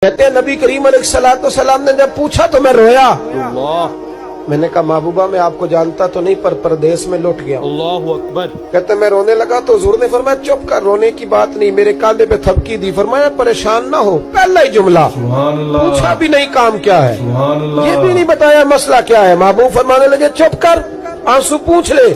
कहते हैं नबी करीम अलैहिस्सलाम ने जब पूछा तो मैं रोया। मैंने कहा महबूबा मैं आपको जानता तो नहीं पर परदेश में लौट गया। अल्लाहु अकबर। कहते मैं रोने लगा तो हुजूर ने फरमाया चुप कर, रोने की बात नहीं। मेरे कांधे पे थपकी दी, फरमाया परेशान ना हो। पहला ही जुमला, पूछा भी नहीं काम क्या है, ये भी नहीं बताया मसला क्या है। महबूब फरमाने लगे चुप कर, आंसू पूछ ले,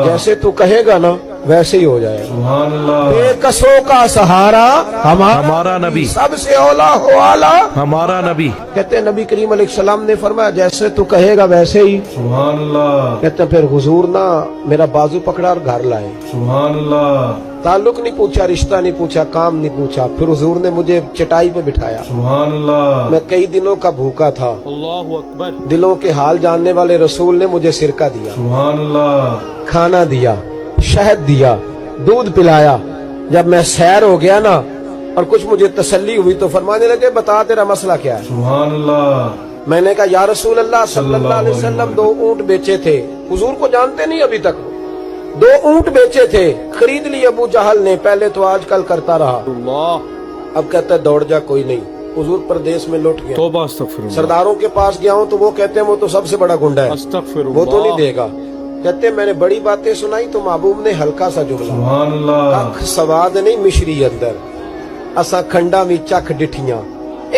जैसे तू कहेगा ना वैसे ही हो जाएगा। बेकसों का सहारा हमारा नबी, सबसे औला हो आला हमारा नबी। कहते हैं नबी करीम अलैहिस्सलाम ने फरमाया जैसे तू कहेगा वैसे ही। कहते हैं फिर हुजूर ना मेरा बाजू पकड़ा और घर लाए। ताल्लुक नहीं पूछा, रिश्ता नहीं पूछा, काम नहीं पूछा। फिर हुजूर ने मुझे चटाई पे बिठाया। मैं कई दिनों का भूखा था। अल्लाहु अकबर। दिलों के हाल जानने वाले रसूल ने मुझे सिरका दिया, खाना दिया, शहद दिया, दूध पिलाया। जब मैं सैर हो गया ना और कुछ मुझे तसल्ली हुई तो फरमाने लगे बता तेरा मसला क्या है। मैंने कहा या रसूल अल्लाह सल्लल्लाहु अलैहि वसल्लम 2 ऊंट बेचे थे। हुजूर को जानते नहीं अभी तक। 2 ऊंट बेचे थे, खरीद लिए अबू जहल ने। पहले तो आजकल करता रहा, अब कहता है दौड़ जा, कोई नहीं। हुजूर प्रदेश में लौट गया। तौबा अस्तगफिरुल्लाह। सरदारों के पास गया हूँ तो वो कहते हैं वो तो सबसे बड़ा गुंडा है, अस्तगफिरुल्लाह। वो तो नहीं देगा। कहते मैंने बड़ी बातें सुनाई तो महबूब ने हल्का सा जुमला, अख सवाद नहीं मिश्री अंदर, असा खंडा भी चख डिठियां,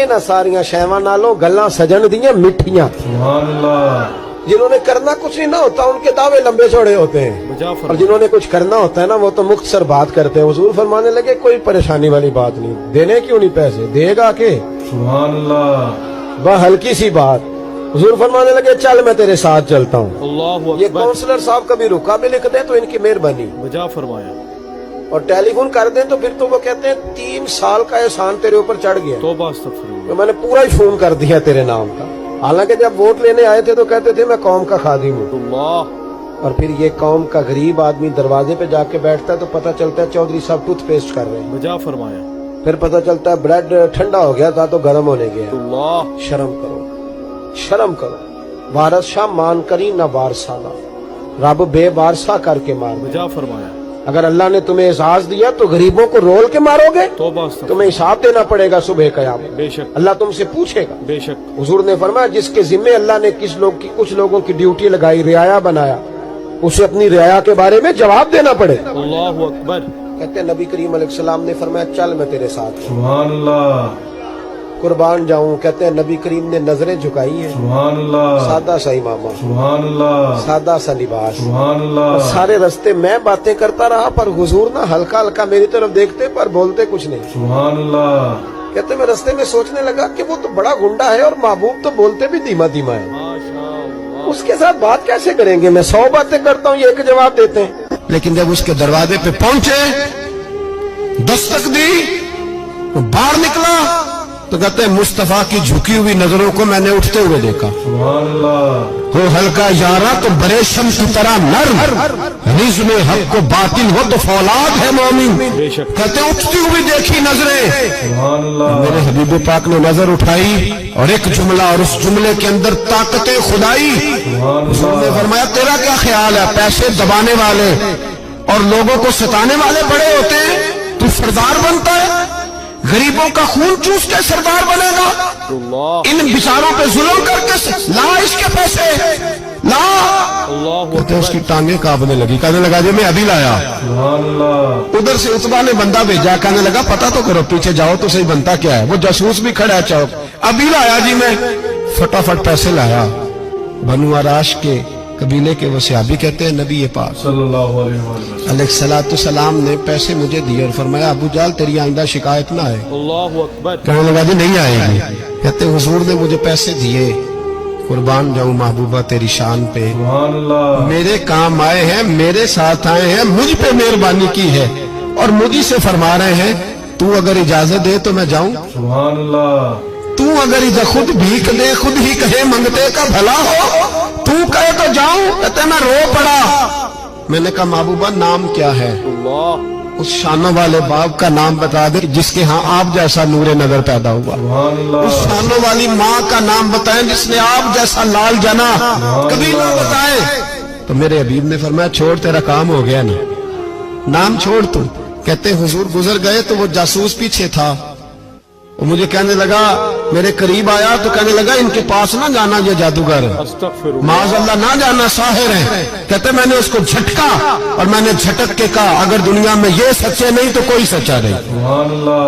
इन्हां सारियां शैवां नालों गल्लां सजन दियां मिठियां। जिन्होंने करना कुछ नहीं ना होता उनके दावे लंबे चौड़े होते हैं, और जिन्होंने कुछ करना होता है ना वो तो मुख्तसर बात करते हैं। हुजूर फरमाने लगे कोई परेशानी वाली बात नहीं, देने क्यों नहीं पैसे, देगा के वह हल्की सी बात। हुजूर फरमाने लगे चल मैं तेरे साथ चलता हूँ। ये काउंसलर साहब कभी रुका भी लिख दे तो इनकी मेहरबानी, वजह फरमाया। और टेलीफोन कर दें तो फिर तो वो कहते हैं 3 साल का एहसान तेरे ऊपर चढ़ गया, तौबा अस्तगफिरुल्लाह। तो मैंने पूरा ही फोन कर दिया तेरे नाम का। हालांकि जब वोट लेने आए थे तो कहते थे मैं कौम का खादिम हूँ, और फिर ये कौम का गरीब आदमी दरवाजे पे जाके बैठता है तो पता चलता है चौधरी साहब टूथपेस्ट कर रहे हैं, वजह फरमाया। फिर पता चलता है ब्रेड ठंडा हो गया था तो गर्म होने गया। शर्म करो, शर्म करो। वारस शाह मान करी न वारसाना, रब बेवारसा करके मार। वजह फरमाया। अगर अल्लाह ने तुम्हें एजाज दिया तो गरीबों को रोल के मारोगे, तौबा अस्तगफिरुल्लाह। तुम्हें हिसाब देना पड़ेगा सुबह कयामत। बेशक अल्लाह तुमसे पूछेगा। बेशक। हुजूर ने फरमाया जिसके जिम्मे अल्लाह ने कुछ लोगों की ड्यूटी लगाई, रियाया बनाया, उसे अपनी रियाया के बारे में जवाब देना पड़े। अल्लाहु अकबर। कहते हैं नबी करीम अलैहिस्सलाम ने फरमाया चल मैं तेरे साथ कुर्बान जाऊं। कहते हैं नबी करीम ने नजरें झुकाई हैं, सादा सा इमामा, सादा सा लिबास, सारे रास्ते मैं बातें करता रहा पर हुजूर ना हल्का हल्का मेरी तरफ देखते पर बोलते कुछ नहीं। कहते मैं रास्ते में सोचने लगा कि वो तो बड़ा गुंडा है और महबूब तो बोलते भी धीमा धीमा है, उसके साथ बात कैसे करेंगे। मैं 100 बातें करता हूँ, ये एक जवाब देते हैं। लेकिन जब उसके दरवाजे पे पहुंचे, दस्तक दी, वो बाहर निकला तो कहते हैं मुस्तफा की झुकी हुई नजरों को मैंने उठते हुए देखा। हो हल्का यारा तो बड़े शम्स की तरह नर्म, रिज़्क़ में हक को बातिल हो तो फौलाद है मोमिन। कहते उठती हुई देखी नजरें, मेरे हबीब पाक ने नजर उठाई और एक जुमला, और उस जुमले के अंदर ताकत खुदाई। उसने फरमाया तेरा क्या ख्याल है, पैसे दबाने वाले और लोगों को सताने वाले बड़े होते हैं, तू सरदार बनता है, गरीबों का खून चूस के सरदार बनेगा, इन बिचारों पे जुल्म करके ला इसके पैसे ला। कहते उसकी टांगे कांपने लगी, कहने लगा जी मैं अभी लाया। उधर से उतबा ने बंदा भेजा, कहने लगा पता तो करो, पीछे जाओ तो सही बनता क्या है। वो जासूस भी खड़ा है चौक, अभी लाया जी मैं। फटाफट पैसे लाया। बनु आराश के कबीले के वो सहाबी कहते हैं नबी पाक सल्लल्लाहु अलैहि सलाम ने पैसे मुझे दिए और फरमाया अबू जाल तेरी आइंदा शिकायत ना आए। अल्लाहु अकबर। कहने लगा जी नहीं आएगी। कहते हुजूर ने मुझे पैसे दिए, कुर्बान जाऊं महबूबा तेरी शान पे, मेरे काम आए हैं, मेरे साथ आए हैं, मुझ पे मेहरबानी की है और मुझी से फरमा रहे हैं तू अगर इजाजत दे तो मैं जाऊं, तू अगर इधर खुद भीख दे, खुद ही कहे मंगते का भला हो, तू कहे तो जाऊं। कहते मैं रो पड़ा। मैंने कहा महबूबा नाम क्या है। उस शानों वाले बाप का नाम बता दे जिसके यहाँ आप जैसा नूरे नजर पैदा हुआ। उस शानों वाली माँ का नाम बताएं जिसने आप जैसा लाल जना कभी ना बताए। तो मेरे हबीब ने फरमाया छोड़ तेरा काम हो गया ना, नाम छोड़ तू। कहते हुजूर गुजर गए तो वो जासूस पीछे था, वो मुझे कहने लगा, मेरे करीब आया तो कहने लगा इनके पास ना जाना ये जादूगर, अस्तगफिरुल्लाह। माज़अल्लाह ना जाना, साहिर है। कहते मैंने उसको झटका और मैंने झटक के कहा, अगर दुनिया में ये सच्चे नहीं तो कोई सच्चा नहीं,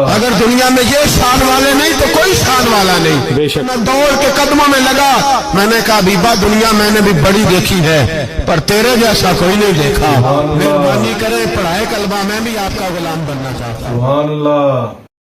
अगर दुनिया में ये शान वाले नहीं तो कोई शान वाला नहीं। बेशक। मैं दौड़ के कदमों में लगा, मैंने कहा बीबा दुनिया मैंने भी बड़ी देखी है पर तेरे जैसा कोई नहीं देखा, मेहरबानी करे पढ़ाए कलमा, मैं भी आपका गुलाम बनना चाहता हूँ। सुभान अल्लाह।